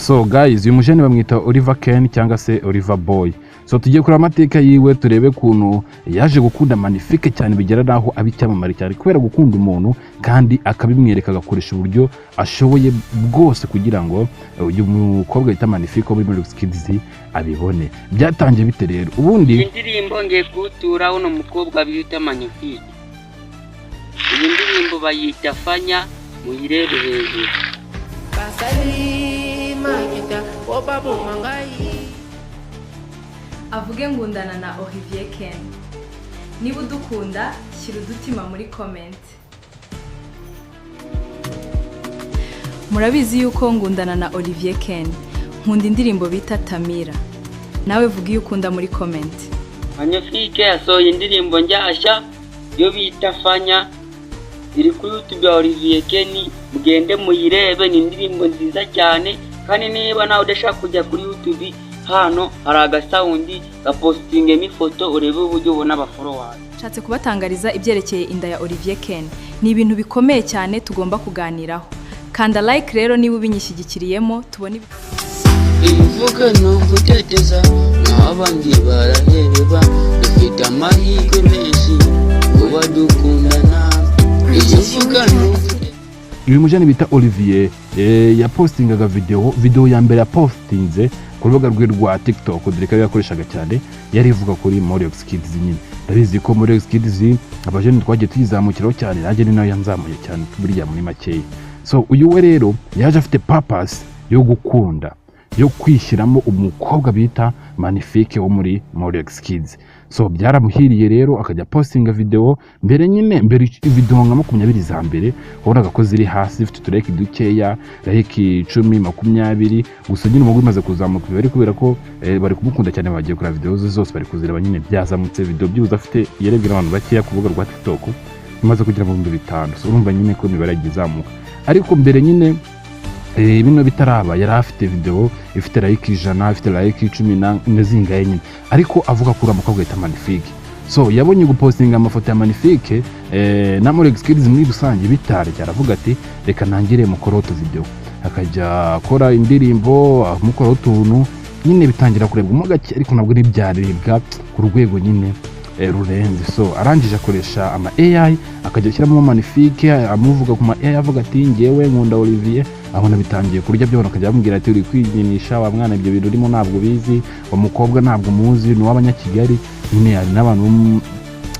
So guys, uyu mujene bamwita Oliver Ken cyangwa se Oliver Boy. So tugiye kuri amateka yiwe turebe kuntu yaje gukunda Magnifique cyane bigera naho abicyamamare cyane kubera gukunda umuntu kandi akabimwereka agakoresha uburyo ashoboye bwose kugira ngo uyu mukobwa yita Magnifique wo muri Rolex Kids abibone. Byatangiye bite rero? Ubundi indirimbo ngiye kutura uno mukobwa bita Magnifique. Iyi ndirimbo bayita Fanya muyirebe hejuru. Avuge ngundana na Olivier Ken. Niba udukunda shyira udutima muri comment. Murabizi yuko ngundana na Olivier Ken. Nkunda indirimbo bita Tamira. Nawe vuga iyo ukunda muri comment. Magnifique yasohoye indirimbo njyashya yo bita Fanya. Iri kuri YouTube ya Olivier Ken, mugende muyirebe, ni indirimbo nziza cyane. Kandi niba nawe udashaka kujya kuri YouTube, hano hari agasawundi gapostingemo ifoto urebe uburyo ubona abafollowers. Nshatse kubatangariza ibyerekeye inda ya Olivier Ken. Ni ibintu bikomeye cyane tugomba kuganiraho. Kanda like rero niba ubinyishyigikiriyemo tubone Ivuga no guteteza n'abandi baraheba dufite amahirwe menshi kuba dukundana. Ivuga no uyu mujene bita Olivier yapostingaga video ya mbere yapostinze ku rubuga rwe rwa TikTok direka yakoreshaga cyane yari ivuga kuri Rolex Kids nyine. Ndabizi ko Rolex Kids abajene twagiye tuyizamukiraho cyane nanjye ni nayo yanzamuye cyane buriya muri makeya. So uyu we rero yaje afite purpose yo gukunda yo kwishyiramo umukobwa bita Magnifique wo muri Rolex Kids. So byaramuhiriye rero akajya postinga video mbere video nka 20 za mbere horaga ko ziri hasi ifite tureke dukeya like 10 20 gusa nyine umugwi maze kuzamuka bari kubera ko bari kumukunda cyane bagiye kuri video zose bari kuzireba nyine byazamutse video byuza afite yerebera abantu bakeya kuvuga rwa TikTok imaze kugira mu 5. So urumva nyine ko imibare yagizamuka ariko mbere nyine bino bitaraba yari afite video ifite like 100 ifite like 10 n'zingaye nyine ariko avuga kuri umukobwa yita Magnifique. So yabonye gupostinga amafoto ya Magnifique na Rolex Kids muri rusange bitare cyaravuga ati reka ntangire mukoroto video akajya akora indirimbo amukora utuntu nyine bitangira kurebwa mu gake ariko nabwo nibyarebwa ku rwego nyine rurenze. So arangije akoresha ama AI akajya ashyiramo Magnifique amuvuga ku ma AI avuga ati ngewe nkunda Olivier abona bitangiye kurya byo bakajya bamubwira ati uri kwiginisha wa mwana ibyo bintu urimo ntabwo bizi wa mukobwa ntabwo muzi ni w'abanyakigali nyine ari n'abantu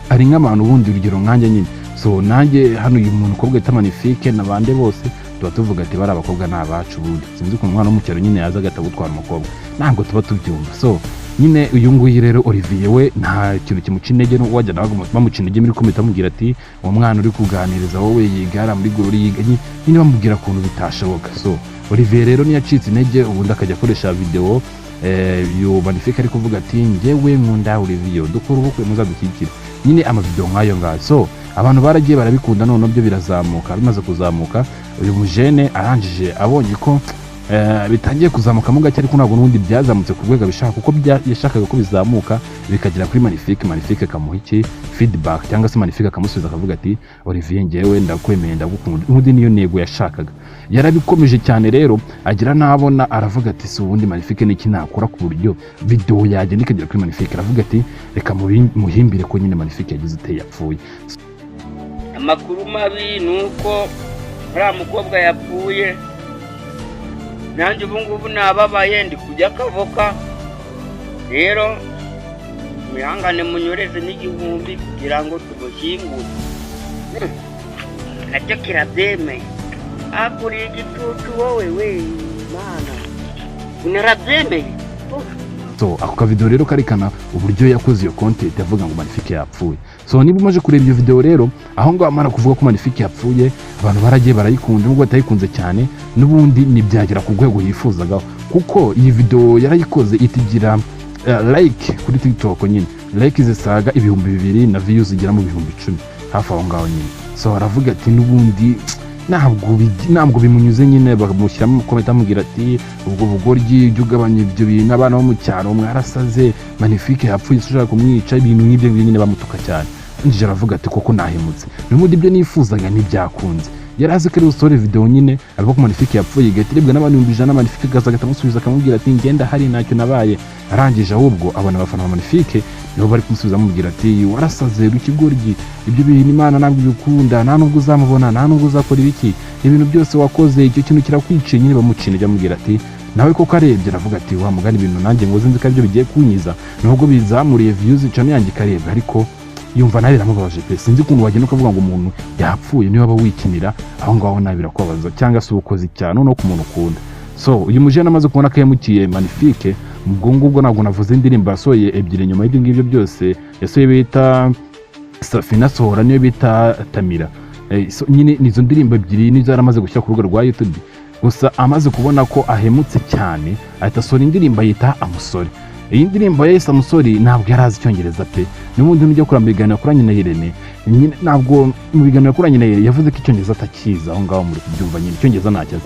ari nk'abantu bundi urugero nkanjye nyine. So nanjye hano uyu muntu ukobwa yita Magnifique nabande bose tuba tuvuga ati bari abakobwa n'abacu bundi sinzi ko umwana w'umucyaro nyine yaza agatagutwara umukobwa ntabwo tuba tubyumva. So nyine uyu nguyu rero Olivier we nta kintu kimuca intege no wajya nawe bamuca intege muri komite amubwira ati uwo mwana uri kuganiriza wowe yigara muri gorori yiga nyine bamubwira kuntu bitashoboka. So Olivier rero niyacitse intege ubundi akajya akoresha video yo Magnifique ari kuvuga ati ngewe nkunda Olivier dukora ubukwe muzadukikira nyine amavideo nkayo ngayo. So abantu baragiye barabikunda none byo birazamuka bimaze kuzamuka uyu mujene arangije abonye ko bitangiye kuzamuka mu gake ariko ntabwo n'ubundi byazamutse ku rwego bishaka kuko yashakaga ko bizamuka bikagera kuri Magnifique akamuha iki feedback cyangwa se Magnifique akamusubiza akavuga ati Olivier ngewe ndakwemeye ndagukunda ubundi niyo ntego yashakaga. Yarabikomeje cyane rero agira nabona aravuga ati si ubundi Magnifique niki nakora ku buryo video yagenda ikagera kuri Magnifique aravuga ati reka muhimbire ko nyine Magnifique yagize ute yapfuye. Amakuru mabi nuko uriya mukobwa yapfuye. Nanjye ubu ngubu nababaye ndi kujya kavoka rero mwihangane munyoreze n'igihumbi kugira ngo tubushyingure. Nacyo kirabyemeye akuriye igitutu wowe we mana unarabyemeye. So ako kavideo rero karikana uburyo yakoze iyo content yavuga ngo Magnifique yapfuye. So niba umaje kureba iyo video rero aho ngo amara kuvuga ko Magnifique yapfuye abantu baragiye barayikunda nubwo batayikunze cyane n'ubundi nibyagera ku rwego yifuzaga kuko iyi video yarayikoze itigira like kuri TikTok nyine like zisaga 2,000 na views zigera mu 10,000 hafi aho ngaho nyine. So aravuga ati n'ubundi ntabwo bimunyuze nyine bamushyiramo comment amubwira ati ubwo bugoryi byo ugabanya ibyo bintu abana bo mu cyaro mwarasaze Magnifique yapfuye ushaka kumwica ibintu nk'ibyo nyine bamutuka cyane. njye aravuga ati koko nahemutse n'ubundi ibyo nifuzaga ntibyakunze. Yari azi ko ari usore video nyine avuga ko Magnifique yapfuye igatiribwa n'abantu 100 Magnifique gazagata musubiza akamubwira ati ngenda hari ntacyo nabaye. Arangije ahubwo abona abafana ba Magnifique nibo bari kumusubiza amubwira ati warasaze rukigoryi, ibyo bintu Imana ntabwo bikunda, nta nubwo uzamubona, nta nubwo uzakora ibiki, ibintu byose wakoze icyo kintu kirakwiciye. Nyine bamucina ajya amubwira ati nawe koko arebye aravuga ati wa mugani ibintu nanjye ngo nzi ko aribyo bigiye kunyiza, nubwo bizamuriye views cyane yanjye karebwa, ariko yumva nawe biramubabaje pe. Sinzi ukuntu wagenda ukavuga ngo umuntu yapfuye niyo waba wikinira aho ngaho nawe birakubabaza, cyangwa se ubukozi cyane no ku muntu ukunda. So uyu mujene amaze kubona ko yamukiye Magnifique, ubwo ngubwo ntabwo navuze indirimbo yasohoye ebyiri nyuma y'ibyo ngibyo byose. Yasohoye bita Safina Sohora niyo bita Tamira. Nyine nizo ndirimbo ebyiri nizo yaramaze gushyira ku rubuga rwa YouTube. Gusa amaze kubona ko ahemutse cyane ahita asohora indirimbo yita Amusore. Iyi ndirimbo ya Amusore ntabwo yarazi Icyongereza pe. N'ubundi nujya kuramba ibiganiro kuranye na Irene, ntabwo mu biganiro kuranye na Irene yavuze ko Icyongereza atakiza. Aho ngaho muri kubyumva nyine Icyongereza ntacyazi.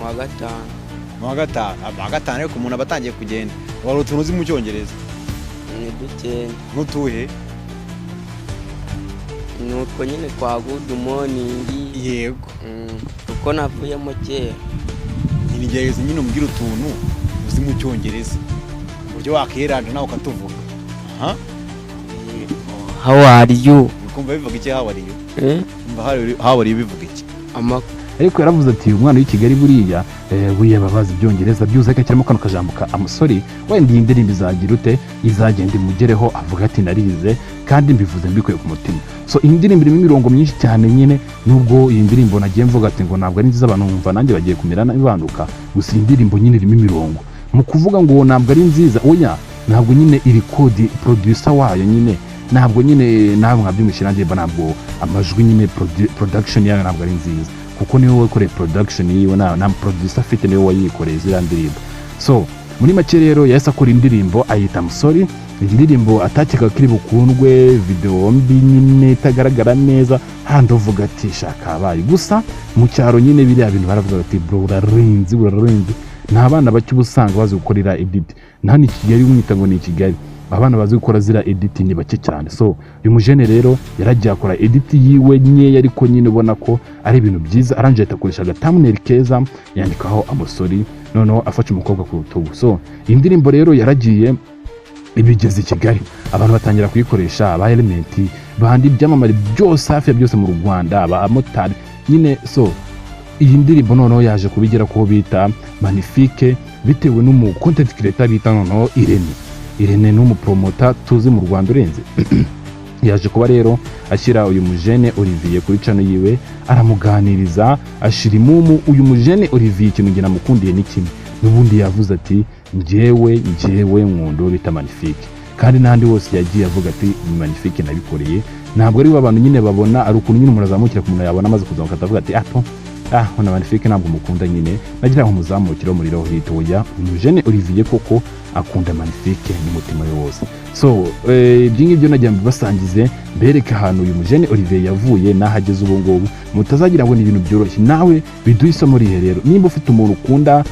Mu wa gatanu ariko umuntu abatangiye kugenda wari utuntu uzi mu Cyongereza ni duke n'utuhe nuko nyine kwa good morning. Yego uko navuyemo kera ngerageza nyine umbwira utuntu uzi mu Cyongereza uburyo wakiranda nawe ukatuvuga. How are you? Ukumva bivuga iki how are you? How are you bivuga iki? Ariko yaravuze ati umwana w'i Kigali buriya buriya babazi Ibyongereza byuze ko kirimo kano kajambo ka Amusore, wenda iyi ndirimbo izagira ute izagenda imugereho. Avuga ati narize kandi mbivuze mbikuye ku mutima. So iyi ndirimbo irimo imirongo myinshi cyane nyine, nubwo iyi ndirimbo nagiye mvuga ati ngo ntabwo ari nziza abantu bumva nanjye bagiye kumera nabanduka, gusa iyi ndirimbo nyine irimo imirongo mu kuvuga ngo ntabwo ari nziza. Oya, ntabwo nyine iri kodi producer wayo nyine ntabwo nyine nawe mwabyumvishira nanjye ntabwo amajwi nyine production yayo ntabwo ari nziza, kuko niwe wakoreye production yiwe na producer afite niwe wayikoreye ziriya ndirimbo. So muri make rero yahise akora indirimbo ayita Amusore. Indirimbo atakeka ko iri bukundwe, video mbi nyine itagaragara neza, handi uvuga ati shaka abaye. Gusa mu cyaro nyine biriya bintu baravuga ati bro urarenze. Nta bana bake ubusanga bazi gukorera edit, nta ni Kigali umwita ngo ni Kigali, abana bazi gukora zira edit ni bake cyane. So uyu mujene rero yaragiye akora edit yiwe nye, ariko nyine ubona ko ari ibintu byiza. Aranje atakoresha thumbnail keza yandikaho Amusore, noneho afashe umukobwa ku rutugu. So iyi ndirimbo rero yaragiye ibigeze Kigali, abantu batangira kuyikoresha, aba Element bandi byamamare byose hafi ya byose mu Rwanda, aba motari nyine. So iyi ndirimbo noneho yaje kubigera ko bita Magnifique bitewe n'umu content creator bita noneho Irene n'umupromota tuzi mu Rwanda urenze. Yaje kuba rero ashyira uyu mujene Olivier kuri channel yiwe, aramuganiriza ashira imumu. Uyu mujene Olivier ikintu ngira mukundiye ni kimwe, n'ubundi yavuze ati njyewe nkundo bita Magnifique, kandi n'andi wose yagiye avuga ati Magnifique nabikoreye. Ntabwo ari abantu nyine babona ari ukuntu nyine murazamukira ku muntu yabona amaze kuzamuka atavuga ati ona Magnifique ntabwo mukunda nyine nagira ngo muzamukire muri roho hitoya. Mujene Olivier koko akunda Magnifique n'umutima we wose. So byingibyo najya mbasangize bereka ahantu uyu mujene Olivier yavuye nahageze ubu ngubu, mutazagira ngo ni ibintu byoroshye. Nawe biduha isomo rihe rero, nimba ufite umuntu ukunda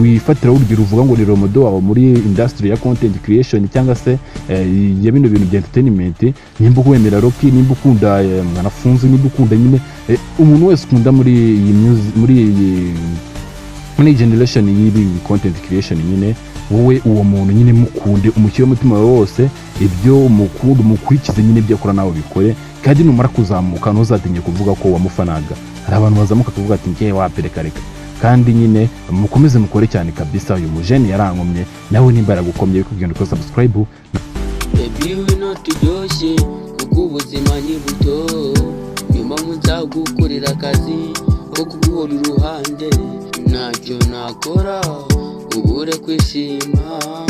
wifatira urugero uvuga ngo ni romodo wawe muri industry ya content creation cyangwa se ya bino bintu bya entertainment, nimba ukwemera Rocky, nimba ukunda Mwanafunzi, nimba ukunda nyine umuntu wese ukunda muri iyi music, muri generation y'ibi content creation nyine, wowe uwo muntu nyine mukunde, umushyire umutima wawe wose, ibyo umukunda umukurikize nyine ibyo akora nawe bikore, kandi numara kuzamuka ntuzatinye kuvuga ko wamufanaga. Hari abantu bazamuka kuvuga ati ngiye wapereka reka, kandi nyine mukomeze mukore cyane kabisa. Uyu mujene yarankomye, nawe nimba yaragukomye bikubwira ko subscribe. Baby we not tujoshe kuko ubuzima ni buto, nyuma nzagukorera akazi ko kuguhora iruhande, ntacyo nakora ubure kwishima.